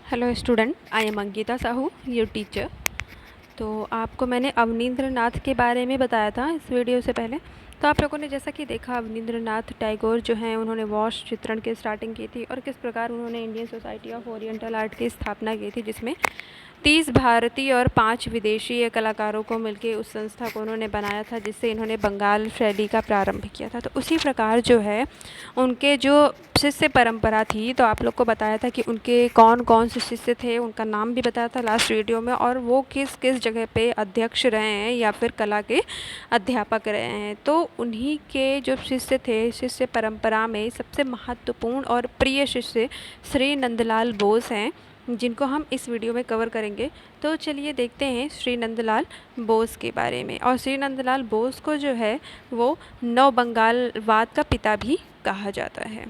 Hello student, I am Ankita Sahu, your teacher. तो आपको मैंने अवनींद्रनाथ के बारे में बताया था इस वीडियो से पहले। तो आप लोगों ने जैसा कि देखा, अवनींद्रनाथ टैगोर जो हैं उन्होंने वॉश चित्रण की स्टार्टिंग की थी और किस प्रकार उन्होंने Indian society of oriental art की स्थापना की थी, जिसमें 30 भारतीय और 5 विदेशी कलाकारों को मिलकर उस संस्था को उन्होंने बनाया था, जिससे इन्होंने बंगाल शैली का प्रारंभ किया था। तो उसी प्रकार जो है उनके जो शिष्य परंपरा थी, तो आप लोग को बताया था कि उनके कौन कौन से शिष्य थे, उनका नाम भी बताया था लास्ट वीडियो में, और वो किस किस जगह पे अध्यक्ष रहे हैं या फिर कला के अध्यापक रहे हैं। तो उन्हीं के जो शिष्य थे, शिष्य परंपरा में सबसे महत्वपूर्ण और प्रिय शिष्य श्री नंदलाल बोस हैं, जिनको हम इस वीडियो में कवर करेंगे। तो चलिए देखते हैं श्री नंदलाल बोस के बारे में। और श्री नंदलाल बोस को जो है वो नव बंगालवाद का पिता भी कहा जाता है।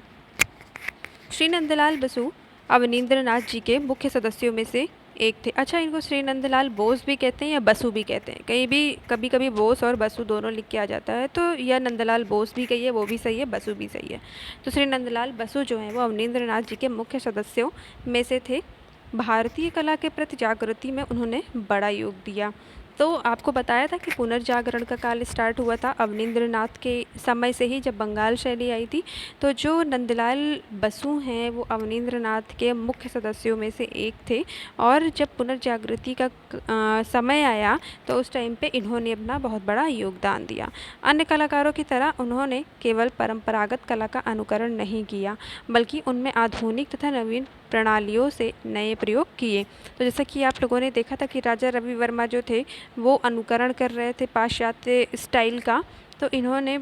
श्री नंदलाल बसु अवनींद्रनाथ जी के मुख्य सदस्यों में से एक थे। अच्छा, इनको श्री नंदलाल बोस भी कहते हैं या बसु भी कहते हैं, कहीं भी कभी कभी बोस और बसु दोनों लिख के आ जाता है, तो यह नंदलाल बोस भी कहिए, वो भी सही है, बसु भी सही है। तो श्री नंदलाल बसु जो हैं वो अवनींद्रनाथ जी के मुख्य सदस्यों में से थे। भारतीय कला के प्रति जागृति में उन्होंने बड़ा योग दिया। तो आपको बताया था कि पुनर्जागरण का काल स्टार्ट हुआ था अवनींद्रनाथ के समय से ही, जब बंगाल शैली आई थी। तो जो नंदलाल बसु हैं वो अवनींद्रनाथ के मुख्य सदस्यों में से एक थे, और जब पुनर्जागृति का समय आया तो उस टाइम पे इन्होंने अपना बहुत बड़ा योगदान दिया। अन्य कलाकारों की तरह उन्होंने केवल परंपरागत कला का अनुकरण नहीं किया, बल्कि उनमें आधुनिक तथा नवीन प्रणालियों से नए प्रयोग किए। तो जैसा कि आप लोगों ने देखा था कि राजा रवि वर्मा जो थे वो अनुकरण कर रहे थे पाश्चात्य स्टाइल का, तो इन्होंने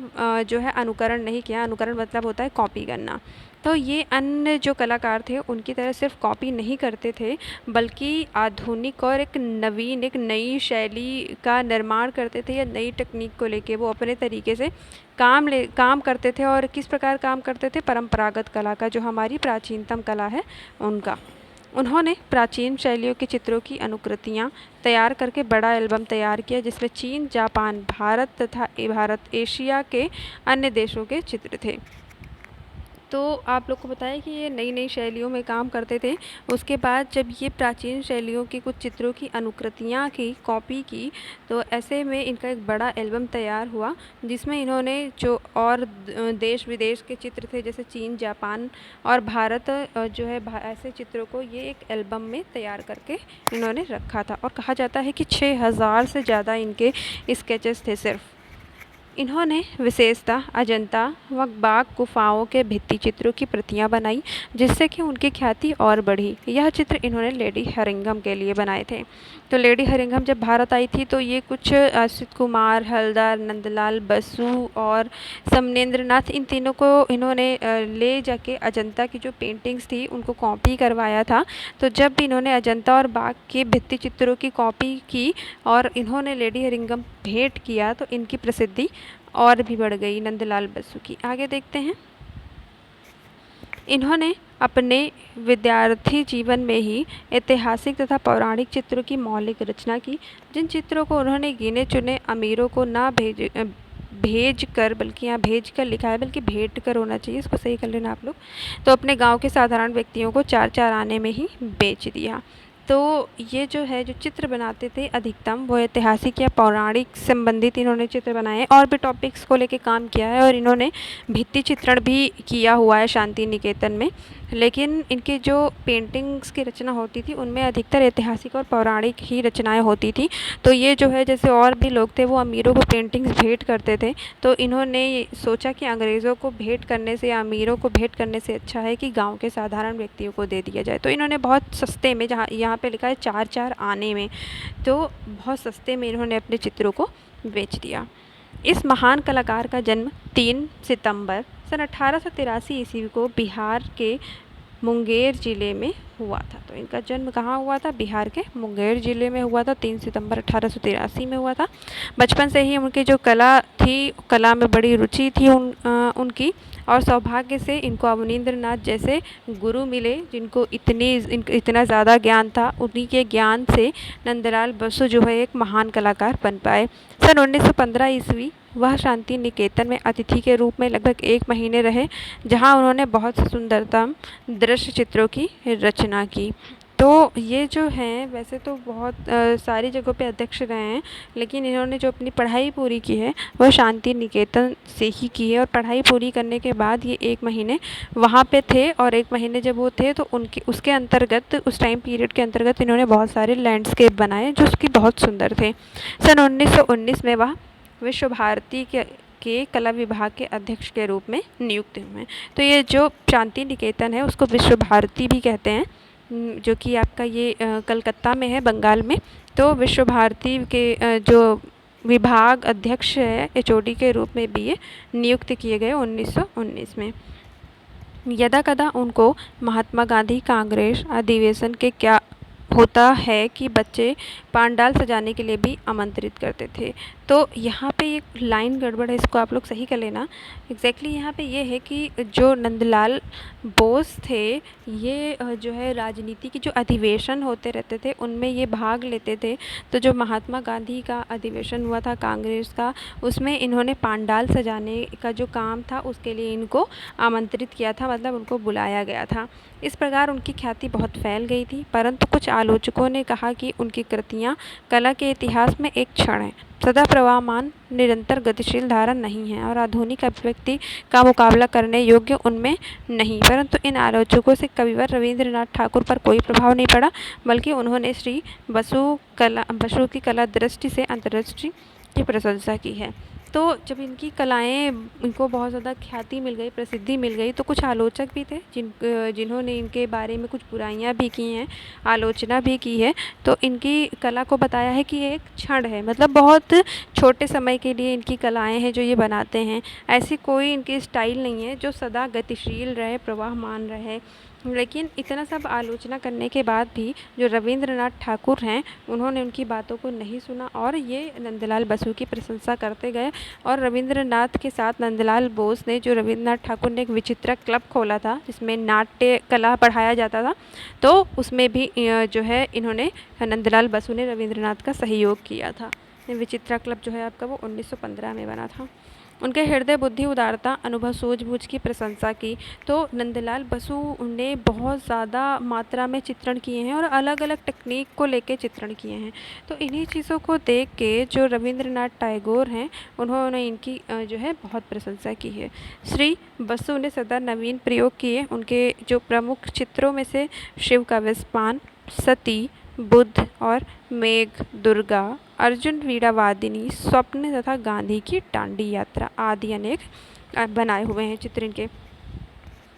जो है अनुकरण नहीं किया। अनुकरण मतलब होता है कॉपी करना। तो ये अन्य जो कलाकार थे उनकी तरह सिर्फ कॉपी नहीं करते थे, बल्कि आधुनिक और एक नवीन, एक नई शैली का निर्माण करते थे, या नई टेक्निक को लेके वो अपने तरीके से काम करते थे। और किस प्रकार काम करते थे? परंपरागत कला का, जो हमारी प्राचीनतम कला है उनका। उन्होंने प्राचीन शैलियों के चित्रों की अनुकृतियाँ तैयार करके बड़ा एल्बम तैयार किया, जिसमें चीन, जापान, भारत तथा एशिया के अन्य देशों के चित्र थे। तो आप लोग को बताया कि ये नई नई शैलियों में काम करते थे। उसके बाद जब ये प्राचीन शैलियों की कुछ चित्रों की अनुकृतियाँ की, कॉपी की, तो ऐसे में इनका एक बड़ा एल्बम तैयार हुआ, जिसमें इन्होंने जो और देश विदेश के चित्र थे, जैसे चीन, जापान और भारत, जो है ऐसे चित्रों को ये एक एल्बम में तैयार करके इन्होंने रखा था। और कहा जाता है कि 6000 से ज़्यादा इनके स्केचेस थे सिर्फ। इन्होंने विशेषतः अजंता व बाघ गुफाओं के भित्ति चित्रों की प्रतियां बनाई, जिससे कि उनकी ख्याति और बढ़ी। यह चित्र इन्होंने लेडी हरिंघम के लिए बनाए थे। तो लेडी हरिंघम जब भारत आई थी तो ये कुछ असित कुमार, हलदर, नंदलाल बसु और समनेंद्रनाथ, इन तीनों को इन्होंने ले जाके अजंता की जो पेंटिंग्स थी उनको कॉपी करवाया था। तो जब इन्होंने अजंता और बाघ के भित्ति चित्रों की कॉपी की और इन्होंने लेडी हरिंघम भेंट किया, तो इनकी प्रसिद्धि और भी बढ़ गई नंदलाल बसु की। आगे देखते हैं। इन्होंने अपने विद्यार्थी जीवन में ही ऐतिहासिक तथा पौराणिक चित्रों की मौलिक रचना की, जिन चित्रों को उन्होंने गिने चुने अमीरों को ना भेज कर, बल्कि यहाँ भेज कर लिखा है, बल्कि भेंट कर होना चाहिए, इसको सही कर लेना आप लोग, तो अपने गांव के साधारण व्यक्तियों को 4-4 आने में ही बेच दिया। तो ये जो है, जो चित्र बनाते थे अधिकतम वो ऐतिहासिक या पौराणिक संबंधित इन्होंने चित्र बनाए हैं, और भी टॉपिक्स को लेके काम किया है, और इन्होंने भित्ति चित्रण भी किया हुआ है शांति निकेतन में। लेकिन इनके जो पेंटिंग्स की रचना होती थी उनमें अधिकतर ऐतिहासिक और पौराणिक ही रचनाएं होती थी। तो ये जो है, जैसे और भी लोग थे वो अमीरों को पेंटिंग्स भेंट करते थे, तो इन्होंने सोचा कि अंग्रेज़ों को भेंट करने से या अमीरों को भेंट करने से अच्छा है कि गांव के साधारण व्यक्तियों को दे दिया जाए। तो इन्होंने बहुत सस्ते में, जहाँ यहाँ पे लिखा है 4-4 आने में, तो बहुत सस्ते में इन्होंने अपने चित्रों को बेच दिया। इस महान कलाकार का जन्म 3 सितंबर सन 1883 ईस्वी को बिहार के मुंगेर ज़िले में हुआ था। तो इनका जन्म कहाँ हुआ था? बिहार के मुंगेर ज़िले में हुआ था। 3 सितंबर 1883 में हुआ था। बचपन से ही उनकी जो कला थी, कला में बड़ी रुचि थी उनकी, और सौभाग्य से इनको अवनींद्रनाथ जैसे गुरु मिले, जिनको इतना ज़्यादा ज्ञान था। उन्हीं के ज्ञान से नंदलाल बसु जो है एक महान कलाकार बन पाए। सन 1915 ईस्वी वह शांति निकेतन में अतिथि के रूप में लगभग 1 महीने रहे, जहां उन्होंने बहुत सुंदरतम दृश्य चित्रों की रचना की। तो ये जो हैं वैसे तो बहुत सारी जगहों पे अध्यक्ष रहे हैं, लेकिन इन्होंने जो अपनी पढ़ाई पूरी की है वह शांति निकेतन से ही की है। और पढ़ाई पूरी करने के बाद ये 1 महीने वहाँ पे थे, और 1 महीने जब वो थे तो उनके उसके अंतर्गत, उस टाइम पीरियड के अंतर्गत इन्होंने बहुत सारे लैंडस्केप बनाए जो उसकी बहुत सुंदर थे। सन 1919 में वह विश्व भारती के कला विभाग के अध्यक्ष के रूप में नियुक्त हुए। तो ये जो शांति निकेतन है उसको विश्व भारती भी कहते हैं, जो कि आपका ये कलकत्ता में है, बंगाल में। तो विश्व भारती के जो विभाग अध्यक्ष है, एचओडी के रूप में भी ये नियुक्त किए गए 1919 में। यदा कदा उनको महात्मा गांधी कांग्रेस अधिवेशन के क्या होता है कि बच्चे पांडाल सजाने के लिए भी आमंत्रित करते थे। तो यहाँ पे एक लाइन गड़बड़ है, इसको आप लोग सही कर लेना। एग्जैक्टली यहाँ पे ये है कि जो नंदलाल बोस थे, ये जो है राजनीति की जो अधिवेशन होते रहते थे उनमें ये भाग लेते थे। तो जो महात्मा गांधी का अधिवेशन हुआ था कांग्रेस का, उसमें इन्होंने पांडाल सजाने का जो काम था उसके लिए इनको आमंत्रित किया था, मतलब उनको बुलाया गया था। इस प्रकार उनकी ख्याति बहुत फैल गई थी, परंतु कुछ आलोचकों ने कहा कि उनकी कृतियाँ कला के इतिहास में एक क्षण है, सदा प्रवाहमान निरंतर गतिशील धारा नहीं है और आधुनिक अभिव्यक्ति का मुकाबला करने योग्य उनमें नहीं। परंतु इन आलोचकों से कविवर रवींद्रनाथ ठाकुर पर कोई प्रभाव नहीं पड़ा, बल्कि उन्होंने श्री बसु की कला दृष्टि से अंतर्दृष्टि की प्रशंसा की है। तो जब इनकी कलाएँ इनको बहुत ज़्यादा ख्याति मिल गई, प्रसिद्धि मिल गई, तो कुछ आलोचक भी थे जिन्होंने इनके बारे में कुछ बुराइयां भी की हैं, आलोचना भी की है। तो इनकी कला को बताया है कि ये एक क्षण है, मतलब बहुत छोटे समय के लिए इनकी कलाएँ हैं जो ये बनाते हैं। ऐसी कोई इनकी स्टाइल नहीं है जो सदा गतिशील रहे, प्रवाहमान रहे। लेकिन इतना सब आलोचना करने के बाद भी जो रवींद्रनाथ ठाकुर हैं उन्होंने उनकी बातों को नहीं सुना और ये नंदलाल बसु की प्रशंसा करते गए। और रवींद्रनाथ के साथ नंदलाल बोस ने, जो रवींद्रनाथ ठाकुर ने एक विचित्र क्लब खोला था जिसमें नाट्य कला पढ़ाया जाता था, तो उसमें भी जो है इन्होंने, नंदलाल बसु ने रवींद्रनाथ का सहयोग किया था। विचित्रा क्लब जो है आपका वो 1915 में बना था। उनके हृदय, बुद्धि, उदारता, अनुभव, सूझबूझ की प्रशंसा की। तो नंदलाल बसु ने बहुत ज़्यादा मात्रा में चित्रण किए हैं और अलग अलग टेक्निक को लेके चित्रण किए हैं। तो इन्हीं चीज़ों को देख के जो रवींद्रनाथ टैगोर हैं उन्होंने इनकी जो है बहुत प्रशंसा की है। श्री बसु ने सदा नवीन प्रयोग किए। उनके जो प्रमुख चित्रों में से शिव का विस्पान, सती, बुद्ध और मेघ, दुर्गा, अर्जुन वीणावादिनी, स्वप्न तथा गांधी की डांडी यात्रा आदि अनेक बनाए हुए हैं चित्र इनके।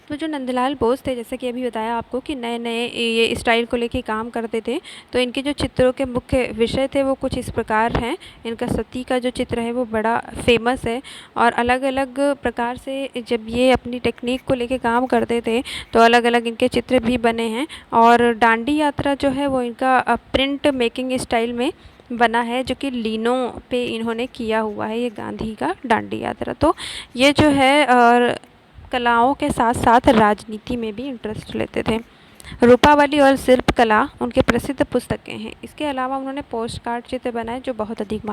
तो जो नंदलाल बोस थे, जैसे कि अभी बताया आपको कि नए नए ये स्टाइल को लेके काम करते थे, तो इनके जो चित्रों के मुख्य विषय थे वो कुछ इस प्रकार हैं। इनका सती का जो चित्र है वो बड़ा फेमस है और अलग अलग प्रकार से जब ये अपनी टेक्निक को लेके काम करते थे तो अलग अलग इनके चित्र भी बने हैं। और डांडी यात्रा जो है वो इनका प्रिंट मेकिंग स्टाइल में बना है, जो कि लीनों पे इन्होंने किया हुआ है, ये गांधी का डांडी यात्रा। तो ये जो है और कलाओं के साथ साथ राजनीति में भी इंटरेस्ट लेते थे। रूपावली और शिल्पकला उनके प्रसिद्ध पुस्तकें हैं। इसके अलावा उन्होंने पोस्ट कार्ड चित्र बनाए जो बहुत अधिक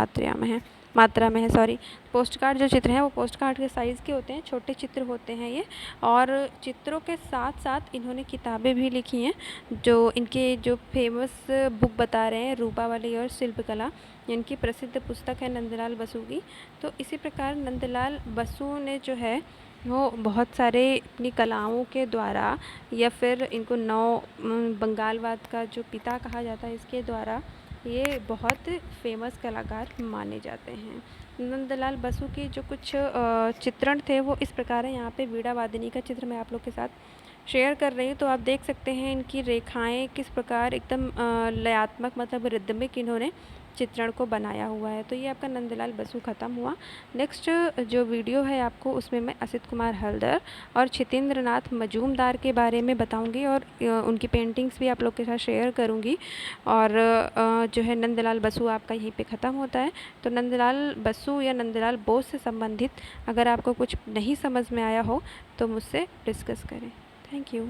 मात्रा में है सॉरी। पोस्ट कार्ड जो चित्र हैं वो पोस्ट कार्ड के साइज़ के होते हैं, छोटे चित्र होते हैं ये। और चित्रों के साथ साथ इन्होंने किताबें भी लिखी हैं। जो इनके जो फेमस बुक बता रहे हैं, रूपावली और शिल्पकला, इनकी प्रसिद्ध पुस्तक है नंदलाल बसु की। तो इसी प्रकार नंदलाल बसु ने जो है वो बहुत सारे अपनी कलाओं के द्वारा, या फिर इनको बंगालवाद का जो पिता कहा जाता है, इसके द्वारा ये बहुत फेमस कलाकार माने जाते हैं। नंदलाल बसु के जो कुछ चित्रण थे वो इस प्रकार है। यहाँ पे वीणावादिनी का चित्र मैं आप लोग के साथ शेयर कर रही हूँ, तो आप देख सकते हैं इनकी रेखाएं किस प्रकार एकदम लयात्मक, मतलब रिदमिक इन्होंने चित्रण को बनाया हुआ है। तो ये आपका नंदलाल बसु ख़त्म हुआ। नेक्स्ट जो वीडियो है आपको, उसमें मैं असित कुमार हल्दर और छितेंद्रनाथ मजूमदार के बारे में बताऊंगी और उनकी पेंटिंग्स भी आप लोग के साथ शेयर करूंगी। और जो है नंदलाल बसु आपका यहीं पे ख़त्म होता है। तो नंदलाल बसु या नंदलाल बोस से संबंधित अगर आपको कुछ नहीं समझ में आया हो तो मुझसे डिस्कस करें। Thank you.